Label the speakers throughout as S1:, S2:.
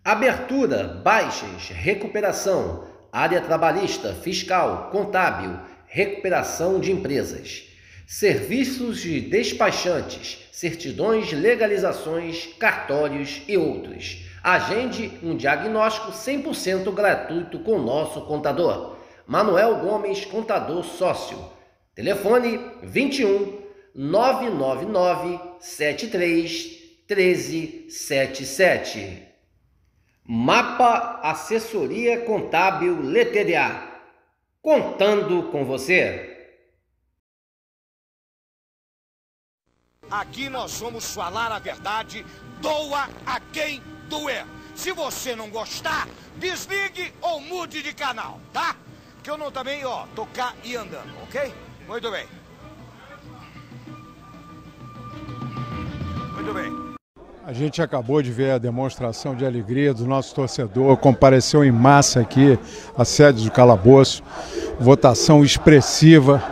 S1: Abertura, baixas, recuperação, área trabalhista, fiscal, contábil, recuperação de empresas, serviços de despachantes, certidões, legalizações, cartórios e outros. Agende um diagnóstico 100% gratuito com nosso contador. Manuel Gomes, contador sócio. Telefone 21 999 73 1377. Mapa Assessoria Contábil LTDA. Contando com você.
S2: Aqui nós vamos falar a verdade, doa a quem doer. Se você não gostar, desligue ou mude de canal, tá? Que eu não também, tocar e andando, ok? Muito bem. Muito bem.
S3: A gente acabou de ver a demonstração de alegria do nosso torcedor, compareceu em massa aqui à sede do Calabouço, votação expressiva,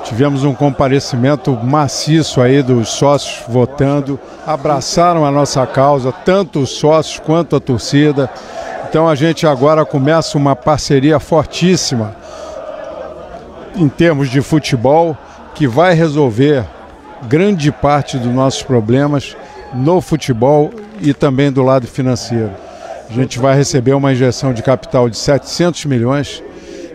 S3: tivemos um comparecimento maciço aí dos sócios votando, abraçaram a nossa causa, tanto os sócios quanto a torcida. Então a gente agora começa uma parceria fortíssima em termos de futebol, que vai resolver grande parte dos nossos problemas no futebol e também do lado financeiro. A gente vai receber uma injeção de capital de 700 milhões,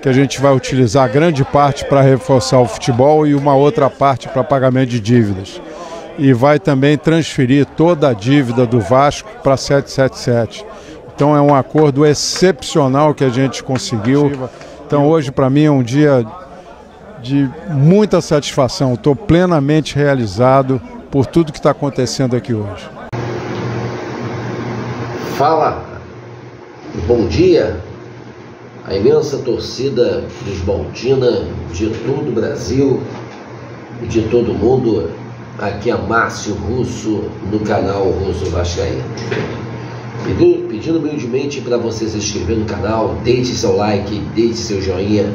S3: que a gente vai utilizar grande parte para reforçar o futebol e uma outra parte para pagamento de dívidas. E vai também transferir toda a dívida do Vasco para 777. Então é um acordo excepcional que a gente conseguiu. Então hoje para mim é um dia de muita satisfação. Estou plenamente realizado por tudo que está acontecendo aqui hoje.
S1: Fala, bom dia, a imensa torcida dos Baldina de todo o Brasil e de todo o mundo. Aqui é Márcio Russo no canal Russo Vascaíno. Pedindo humildemente para você se inscrever no canal, deixe seu like, deixe seu joinha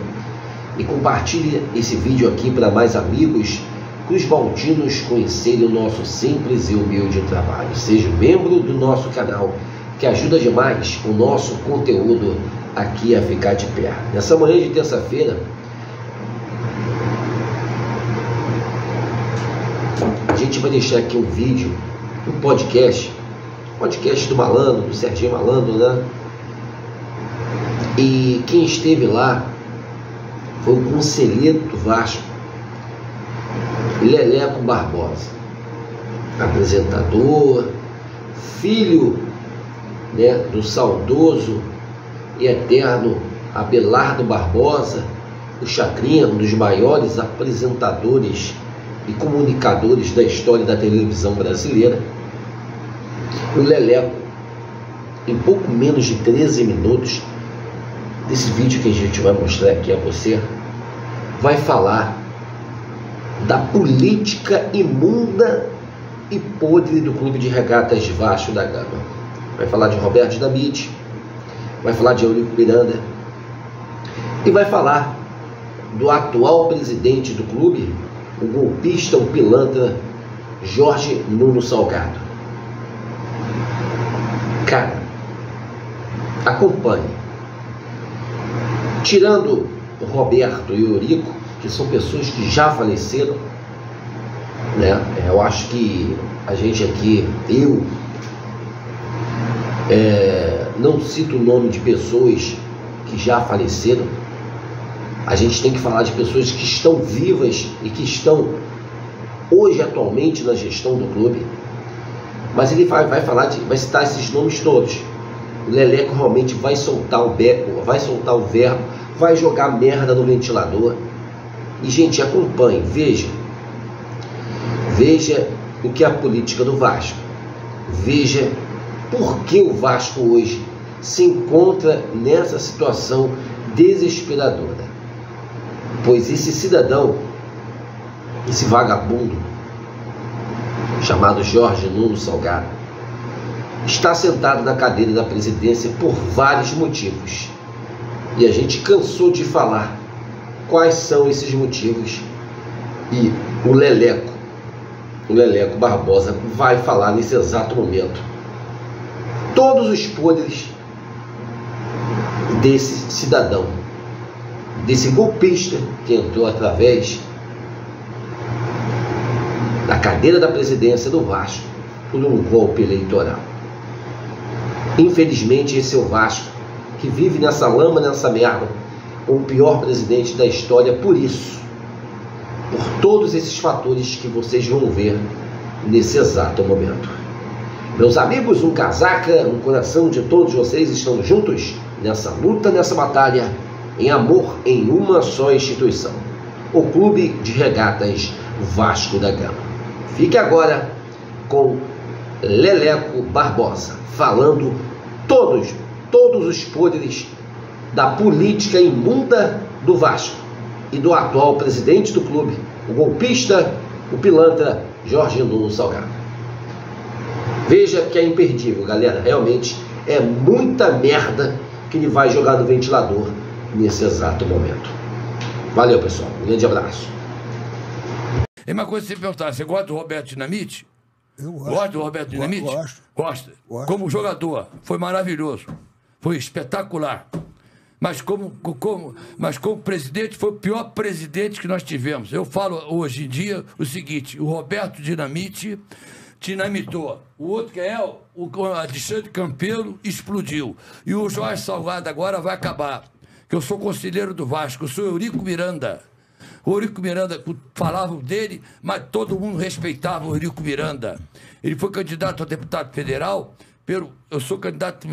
S1: e compartilhe esse vídeo aqui para mais amigos cruzbaldinos conhecerem o nosso simples e humilde trabalho. Seja membro do nosso canal, que ajuda demais o nosso conteúdo aqui a ficar de pé. Nessa manhã de terça-feira, a gente vai deixar aqui um vídeo, um podcast do Malandro, do Serginho Malandro, né? E quem esteve lá foi o conselheiro do Vasco, Leleco Barbosa, apresentador, filho, né, do saudoso e eterno Abelardo Barbosa, o Chacrinha, um dos maiores apresentadores e comunicadores da história da televisão brasileira. O Leleco, em pouco menos de 13 minutos, desse vídeo que a gente vai mostrar aqui a você, vai falar da política imunda e podre do Clube de Regatas de Vasco da Gama. Vai falar de Roberto Dinamite, vai falar de Eurico Miranda e vai falar do atual presidente do clube, o golpista, o pilantra Jorge Nuno Salgado. Cara, acompanhe. Tirando o Roberto e o Eurico, que são pessoas que já faleceram, né? Eu acho que a gente aqui, não cito o nome de pessoas que já faleceram. A gente tem que falar de pessoas que estão vivas e que estão hoje atualmente na gestão do clube. Mas ele vai citar esses nomes todos. O Leleco realmente vai soltar o verbo, vai jogar merda no ventilador. E, gente, acompanhe, veja o que é a política do Vasco. Veja por que o Vasco hoje se encontra nessa situação desesperadora. Pois esse cidadão, esse vagabundo, chamado Jorge Nuno Salgado, está sentado na cadeira da presidência por vários motivos. E a gente cansou de falar quais são esses motivos. E o Leleco Barbosa vai falar nesse exato momento todos os poderes desse cidadão, desse golpista que entrou através da cadeira da presidência do Vasco por um golpe eleitoral. Infelizmente, esse é o Vasco que vive nessa lama, nessa merda, com o pior presidente da história por isso, por todos esses fatores que vocês vão ver nesse exato momento. Meus amigos, um casaca no coração de todos vocês, estamos juntos nessa luta, nessa batalha, em amor em uma só instituição, o Clube de Regatas Vasco da Gama. Fique agora com Leleco Barbosa, falando todos os poderes da política imunda do Vasco e do atual presidente do clube, o golpista, o pilantra Jorge Nuno Salgado. Veja que é imperdível, galera. Realmente é muita merda que ele vai jogar no ventilador nesse exato momento. Valeu, pessoal. Um grande abraço.
S4: É uma coisa que você perguntar, você gosta do Roberto Dinamite?
S5: Eu gosto.
S4: Gosta do Roberto Dinamite?
S5: Gosto.
S4: Gosta.
S5: Gosto.
S4: Como jogador, foi maravilhoso. Foi espetacular. Mas como presidente, foi o pior presidente que nós tivemos. Eu falo hoje em dia o seguinte, o Roberto Dinamite dinamitou. O outro que é o Alexandre Campelo explodiu. E o Jorge Salgado agora vai acabar. Que eu sou conselheiro do Vasco, eu sou Eurico Miranda. O Eurico Miranda, falavam dele, mas todo mundo respeitava o Eurico Miranda. Ele foi candidato a deputado federal, eu sou candidato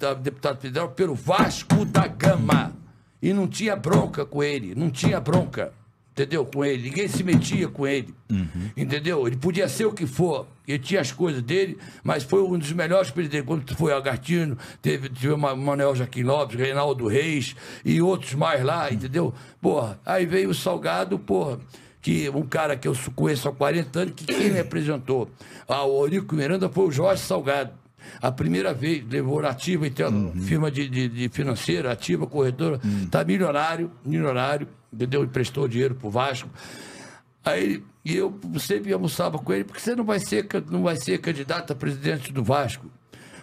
S4: a deputado federal pelo Vasco da Gama. E não tinha bronca com ele, não tinha bronca, entendeu? Com ele, ninguém se metia com ele, entendeu? Ele podia ser o que for, ele tinha as coisas dele, mas foi um dos melhores presidentes. Quando foi Agartino, teve Manuel Joaquim Lopes, Reinaldo Reis e outros mais lá, entendeu? Porra, aí veio o Salgado, porra, que um cara que eu conheço há 40 anos, que quem me apresentou ao Eurico Miranda foi o Jorge Salgado. A primeira vez, levou na Ativa, então, firma de financeira, Ativa, corretora, tá milionário, entendeu? Emprestou dinheiro pro Vasco. Aí, e eu sempre almoçava com ele, porque você não vai ser candidato a presidente do Vasco.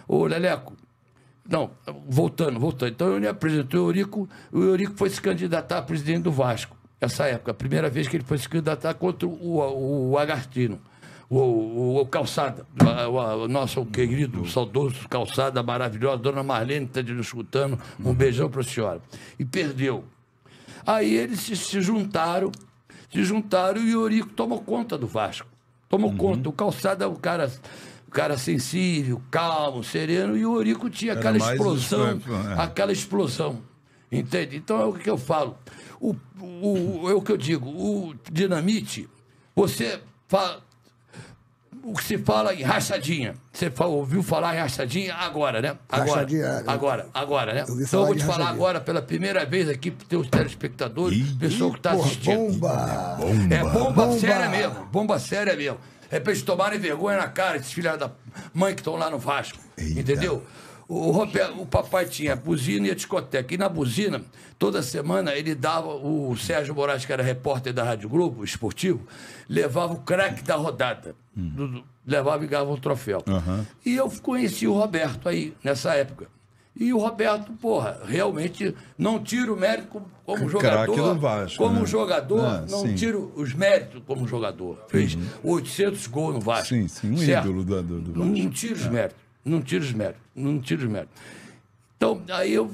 S4: Ô, Leleco, não, voltando. Então, eu me apresentou o Eurico foi se candidatar a presidente do Vasco, essa época, a primeira vez que ele foi se candidatar contra o Agartino. O Calçada, o nosso querido, saudoso Calçada, maravilhosa, dona Marlene está nos escutando, um beijão para a senhora. E perdeu. Aí eles se juntaram e o Eurico tomou conta do Vasco. Tomou conta. O Calçada é o cara sensível, calmo, sereno, e o Eurico tinha aquela explosão. Entende? Então é o que eu falo. É o que eu digo. O Dinamite, você fala. O que se fala em rachadinha. Você ouviu falar em rachadinha agora, né? Agora, né? Então eu vou te falar agora pela primeira vez aqui para os teus telespectadores, pessoa que está assistindo. Bomba séria mesmo. Bomba séria mesmo. É para eles tomarem vergonha na cara, esses filhos da mãe que estão lá no Vasco. Eita. Entendeu? O papai tinha buzina e a discoteca. E na buzina, toda semana, ele dava... O Sérgio Moraes, que era repórter da Rádio Globo, esportivo, levava o craque da rodada. Levava e ganhava um troféu. E eu conheci o Roberto aí, nessa época. E o Roberto, porra, realmente não tiro o mérito como jogador. Do Vasco, como jogador, não tiro os méritos como jogador. Fez 800 gols no Vasco.
S6: Sim, um ídolo do Vasco.
S4: Não tiro os méritos. Não tiro os méritos. Então, aí eu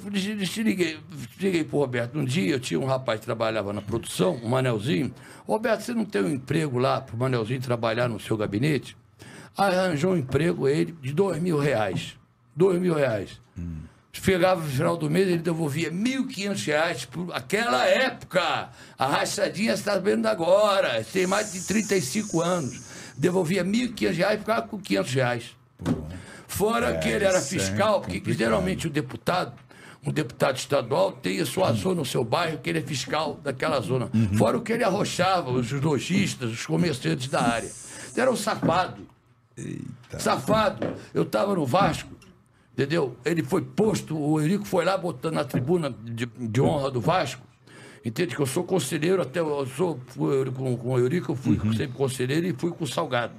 S4: liguei pro Roberto. Um dia eu tinha um rapaz que trabalhava na produção, um Manelzinho. Roberto, você não tem um emprego lá pro Manelzinho trabalhar no seu gabinete? Arranjou um emprego ele de R$2.000. R$2.000. Chegava no final do mês, ele devolvia R$1.500 por aquela época. A rachadinha você está vendo agora. Tem mais de 35 anos. Devolvia R$1.500 e ficava com R$500. Fora que ele era fiscal, porque geralmente um deputado estadual tem a sua zona no seu bairro, que ele é fiscal daquela zona. Fora o que ele arrochava, os lojistas, os comerciantes da área. Era um safado. Safado. Eu estava no Vasco, entendeu? Ele foi posto, o Eurico foi lá botando na tribuna de honra do Vasco. Entende que eu sou conselheiro, até eu sou com o Eurico, eu fui sempre conselheiro e fui com o Salgado.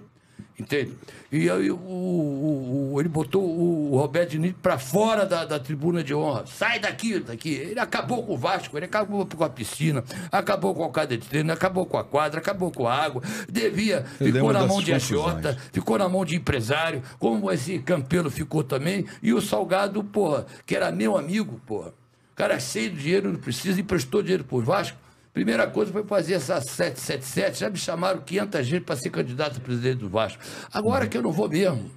S4: Entende? E aí ele botou o Roberto Diniz para fora da tribuna de honra. Sai daqui. Ele acabou com o Vasco, ele acabou com a piscina, acabou com a quadra de treino, acabou com a quadra, acabou com a água. Ficou na mão de agiota, ficou na mão de empresário, como esse Campelo ficou também. E o Salgado, porra, que era meu amigo, porra. O cara é cheio de dinheiro, não precisa, emprestou dinheiro pro Vasco. Primeira coisa foi fazer essa 777, já me chamaram 500 gente para ser candidato a presidente do Vasco. Agora que eu não vou mesmo.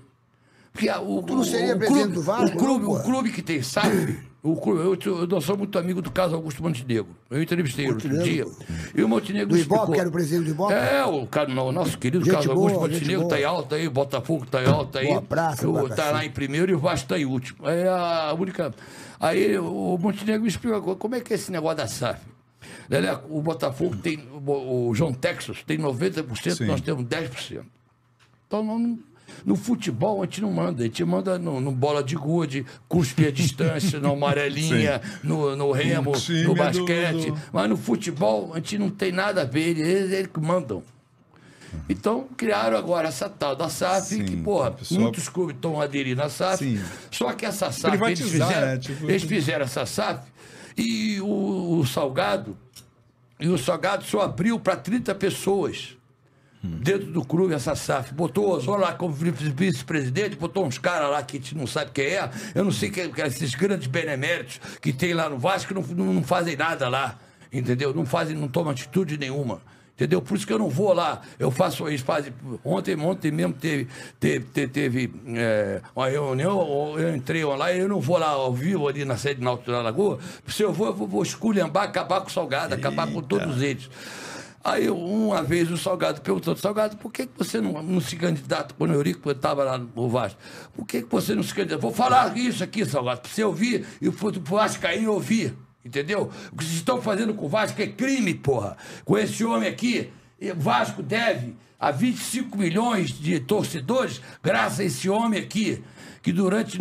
S4: Porque
S5: tu não seria presidente do Vasco?
S4: O clube que tem SAF, eu não sou muito amigo do caso Augusto Montenegro. Eu entrevistei ele outro dia. E o Montenegro
S5: do Ibope, que era o presidente do Ibope?
S4: O nosso querido Carlos Augusto Montenegro está em alta aí, o Botafogo está em alta aí. Está lá em primeiro e o Vasco está em último. É a única. Aí o Montenegro me explicou como é que é esse negócio da SAF. O Botafogo tem, o João Texas tem 90%, sim. Nós temos 10%. Então, no futebol, a gente não manda. A gente manda no bola de gude, cuspe a distância, na amarelinha, no remo, no basquete. Mas no futebol, a gente não tem nada a ver. Eles que mandam. Então, criaram agora essa tal da SAF, sim, que, porra, muitos clubes estão aderindo à SAF. Sim. Só que essa SAF, eles fizeram essa SAF e o Salgado só abriu para 30 pessoas dentro do clube, essa SAF. Botou o Osório lá como vice-presidente, botou uns caras lá que a gente não sabe quem é. Eu não sei que esses grandes beneméritos que tem lá no Vasco não fazem nada lá, entendeu? Não tomam atitude nenhuma. Entendeu? Por isso que eu não vou lá. Eu faço isso. Ontem mesmo teve uma reunião, eu entrei lá e eu não vou lá ao vivo ali na sede Náutico da Lagoa. Se eu vou esculhambar, acabar com o Salgado, acabar com todos eles. Aí uma vez o Salgado perguntou: Salgado, por que você não se candidata quando o Eurico estava lá no Vasco? Por que você não se candidata? Vou falar isso aqui, Salgado, para você ouvir e o Vascaíno ouvir. Entendeu? O que vocês estão fazendo com o Vasco é crime, porra. Com esse homem aqui, o Vasco deve a 25 milhões de torcedores, graças a esse homem aqui, que durante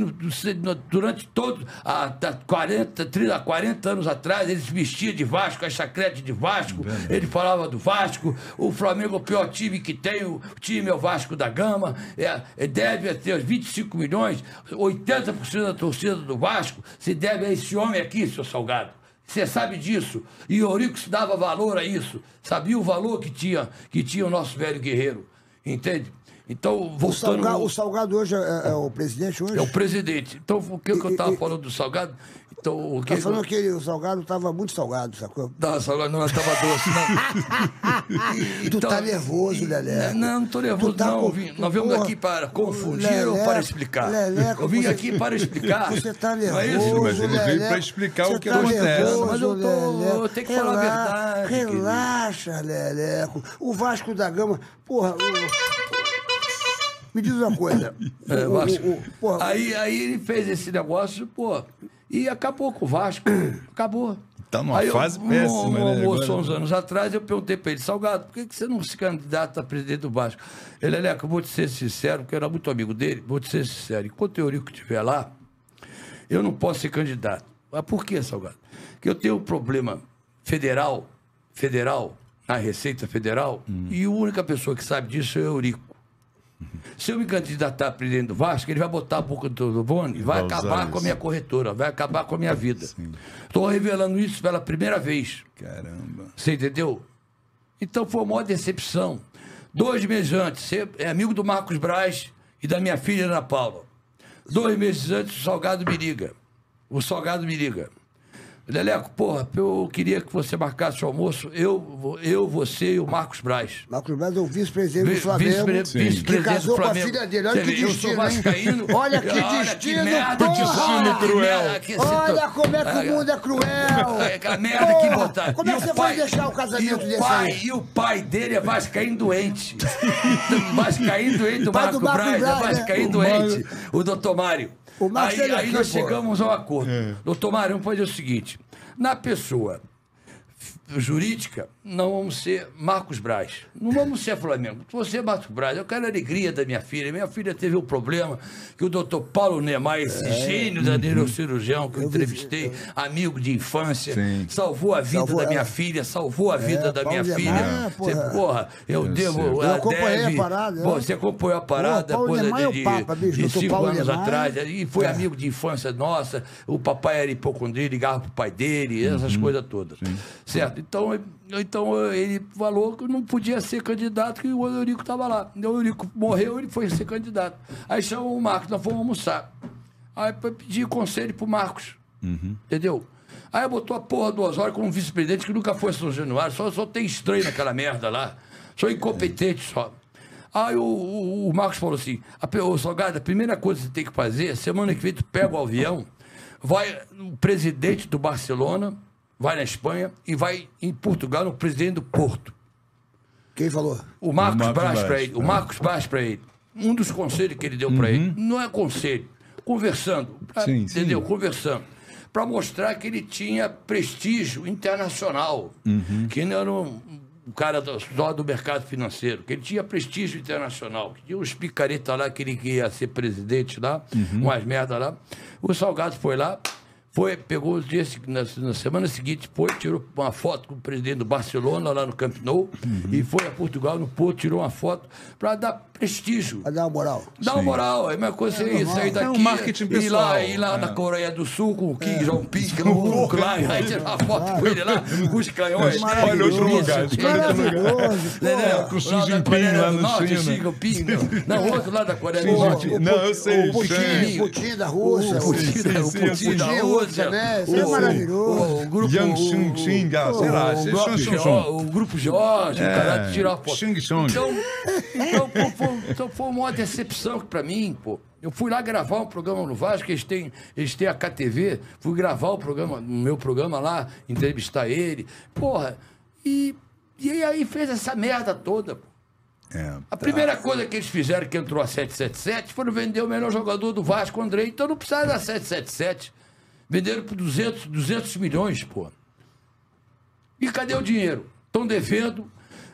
S4: todo, há 40 anos atrás, ele se vestia de Vasco, a chacrete de Vasco, ele falava do Vasco, o Flamengo é o pior time que tem, o time é o Vasco da Gama, deve ter os 25 milhões, 80% da torcida do Vasco se deve a esse homem aqui, seu Salgado. Você sabe disso. E o Eurico se dava valor a isso. Sabia o valor que tinha o nosso velho guerreiro. Entende? Então, voltando...
S5: O Salgado hoje é o presidente hoje?
S4: É o presidente. Então, o que eu estava falando do Salgado? Então,
S5: tá falando que o Salgado estava muito salgado, sacou?
S4: Não, Salgado não estava doce, não.
S5: Tu tá nervoso, Leleco.
S4: Não estou nervoso, não. Nós viemos aqui para confundir ou para explicar?
S5: Leleco,
S4: eu vim aqui para explicar.
S5: Você tá nervoso,
S6: mas ele veio para explicar o que acontece.
S4: Mas eu tenho que falar a verdade.
S5: Relaxa, Leleco. O Vasco da Gama, porra... Me diz uma coisa.
S4: Aí ele fez esse negócio, pô, e acabou com o Vasco. Acabou.
S6: Tá numa fase péssima, né?
S4: Almoço, uns anos atrás, eu perguntei para ele: Salgado, por que você não se candidata a presidente do Vasco? Ele, Leleco, eu vou te ser sincero, porque eu era muito amigo dele, vou te ser sincero. Enquanto o Eurico estiver lá, eu não posso ser candidato. Mas por que, Salgado? Porque eu tenho um problema federal, na Receita Federal, e a única pessoa que sabe disso é o Eurico. Se eu me candidatar a presidente do Vasco, ele vai botar a boca do Boni e vai acabar com a minha corretora, vai acabar com a minha vida. Estou revelando isso pela primeira vez.
S6: Caramba.
S4: Você entendeu? Então foi uma maior decepção. 2 meses antes, você é amigo do Marcos Braz e da minha filha Ana Paula. 2 meses antes, o Salgado me liga. Leleco, porra, eu queria que você marcasse o almoço, você e o Marcos Braz.
S5: Marcos Braz é o vice-presidente do Flamengo, que casou com a filha dele. Olha que destino,
S4: vascaíno,
S5: olha que destino,
S6: destino cruel.
S5: Olha como é que o mundo é cruel.
S4: A merda que botar.
S5: Como é que você vai deixar o casamento desse aí?
S4: E o pai dele é vascaíno doente. Vascaíno doente do Marcos Braz, é vascaíno doente. O doutor Mário. Aí nós chegamos ao acordo. Doutor Mário, vamos fazer o seguinte: na pessoa jurídica, não vamos ser Marcos Braz. Não vamos ser Flamengo. Você é Marcos Braz. Eu quero a alegria da minha filha. Minha filha teve um problema que o doutor Paulo Neymar, esse gênio da neurocirurgião que eu entrevistei, amigo de infância, salvou a vida da minha filha, salvou a vida da minha filha. Porra, eu devo...
S5: Eu acompanhei a parada.
S4: Você acompanhou a parada de 5 anos atrás. E foi amigo de infância nossa. O papai era hipocondria, ligava pro pai dele, essas coisas todas. Certo? Então ele falou que não podia ser candidato, que o Eurico estava lá. O Eurico morreu, ele foi ser candidato. Aí chamou o Marcos, nós fomos almoçar. Aí pedi conselho pro Marcos. Entendeu? Aí botou a porra do Osório como vice-presidente, que nunca foi São Januário, só tem estranho naquela merda lá. Sou incompetente só. Aí o Marcos falou assim: ô Salgado, a primeira coisa que você tem que fazer, semana que vem tu pega o avião, vai o presidente do Barcelona, vai na Espanha e vai em Portugal no presidente do Porto.
S5: Quem falou?
S4: O Marcos Braz para ele. O Marcos Braz para ele. Um dos conselhos que ele deu para ele. Não é conselho. Conversando. Entendeu? Conversando. Para mostrar que ele tinha prestígio internacional. Que não era um cara só do mercado financeiro. Que ele tinha prestígio internacional. Que tinha uns picareta lá que ele ia ser presidente lá. Umas merda lá. O Salgado foi lá. Pegou os dias, na semana seguinte, tirou uma foto com o presidente do Barcelona, lá no Camp Nou, e foi a Portugal, no Porto, tirou uma foto para dar prestígio.
S5: Para dar uma moral.
S4: Dar uma moral. É a mesma coisa você sair daqui,
S6: um marketing pessoal.
S4: Ir lá na Coreia do Sul com o Kim Jong-un, que no Klein, aí tirar uma foto com ele lá, com os canhões.
S6: Olha outro lugar.
S4: Com o Xi Jinping lá no China. Não, outro lá da Coreia do Norte.
S6: Não, eu sei.
S5: O Putin da Rússia.
S4: O Putin da Rússia.
S5: Isso é maravilhoso.
S4: O grupo...
S6: Yang Xing, sei lá.
S4: O grupo Jorge, o cara de tirar foto. Então foi uma decepção para mim, pô. Eu fui lá gravar um programa no Vasco, eles têm a KTV, fui gravar o meu programa lá, entrevistar ele, porra, e aí fez essa merda toda, pô. A primeira coisa que eles fizeram, que entrou a 777, foi vender o melhor jogador do Vasco, o Andrei, então não precisava da 777. Venderam por 200 milhões, pô. E cadê o dinheiro? Estão devendo.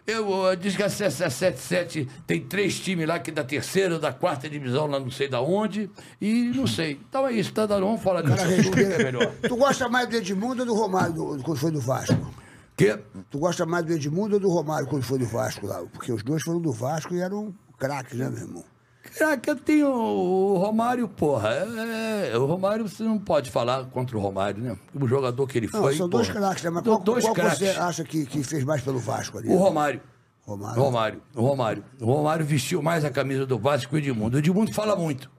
S4: Eu disse que a 77 tem 3 times lá, que da terceira ou da quarta divisão, lá não sei da onde, e não sei. Então é isso, tá dando, vamos falar disso. É melhor.
S5: Tu gosta mais do Edmundo ou do Romário quando foi do Vasco?
S4: Quê?
S5: Tu gosta mais do Edmundo ou do Romário quando foi do Vasco lá? Porque os dois foram do Vasco e eram craques, né, meu irmão?
S4: Que eu tenho o Romário, porra. O Romário, você não pode falar contra o Romário, né? O jogador que ele foi.
S5: São dois craques, né? Mas qual você acha que fez mais pelo Vasco ali?
S4: O Romário. O Romário vestiu mais a camisa do Vasco que o Edmundo. O Edmundo fala muito,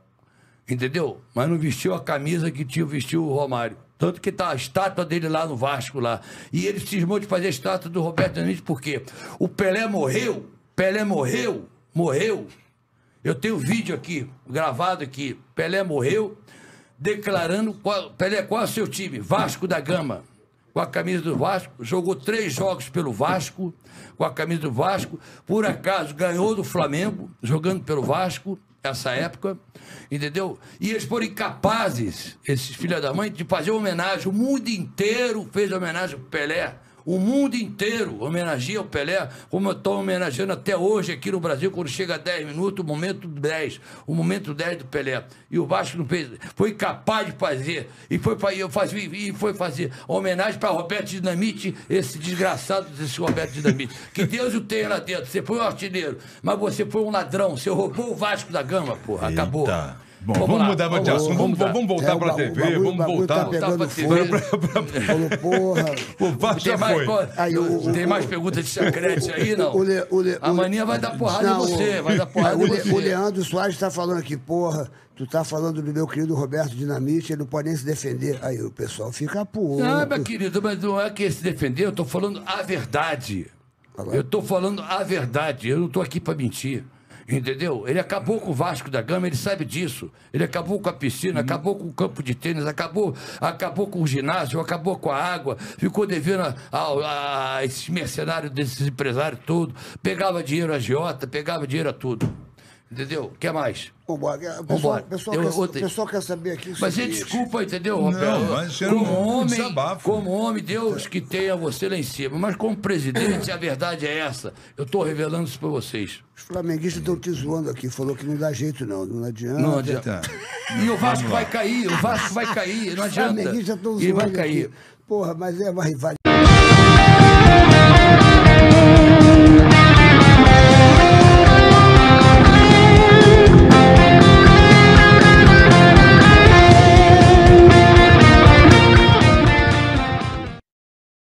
S4: entendeu? Mas não vestiu a camisa que vestiu o Romário. Tanto que tá a estátua dele lá no Vasco, lá. E ele cismou de fazer a estátua do Roberto Dinamite, por quê? O Pelé morreu. Eu tenho vídeo aqui, gravado aqui. Pelé morreu, declarando... Pelé, qual é o seu time? Vasco da Gama. Com a camisa do Vasco. Jogou 3 jogos pelo Vasco, com a camisa do Vasco. Por acaso, ganhou do Flamengo, jogando pelo Vasco, essa época. Entendeu? E eles foram incapazes, esses filhos da mãe, de fazer homenagem. O mundo inteiro fez homenagem ao Pelé. O mundo inteiro homenageia o Pelé, como eu estou homenageando até hoje aqui no Brasil, quando chega a 10 minutos, o momento 10 do Pelé. E o Vasco não fez, foi capaz de fazer, e foi fazer homenagem para Roberto Dinamite, esse desgraçado desse Roberto Dinamite. Que Deus o tenha lá dentro. Você foi um artilheiro, mas você foi um ladrão, você roubou o Vasco da Gama, porra, acabou.
S6: Bom, vamos mudar de assunto. Vamos voltar para a TV. Vamos voltar
S5: para a TV.
S6: Porra. O Vasco já foi.
S4: Tem mais perguntas de chacrete aí, não? A mania vai dar porrada em você. Vai dar porrada em você.
S5: O Leandro Soares está falando aqui, porra, tu tá falando do meu querido Roberto Dinamite, ele não pode nem se defender. Aí o pessoal fica puto.
S4: Não, meu querido, mas não é que se defender, eu tô falando a verdade. Eu tô falando a verdade, eu não tô aqui para mentir. Entendeu? Ele acabou com o Vasco da Gama, ele sabe disso. Ele acabou com a piscina, acabou com o campo de tênis, acabou com o ginásio, acabou com a água, ficou devendo a esses mercenários, desses empresários todos, pegava dinheiro a agiota, pegava dinheiro a tudo. Entendeu? O que mais?
S5: Vambora. O pessoal quer saber aqui.
S4: Mas você desculpa, entendeu, Roberto?
S6: Não, mas
S4: como homem, Deus que tenha você lá em cima. Mas como presidente, a verdade é essa. Eu estou revelando isso para vocês.
S5: Os flamenguistas estão te zoando aqui. Falou que não dá jeito, não. Não adianta.
S4: Não adianta. E o Vasco vai cair. O Vasco vai cair. Não adianta.
S5: Os flamenguistas estão zoando
S4: e vai cair.
S5: Aqui. Porra, mas é uma rivalidade.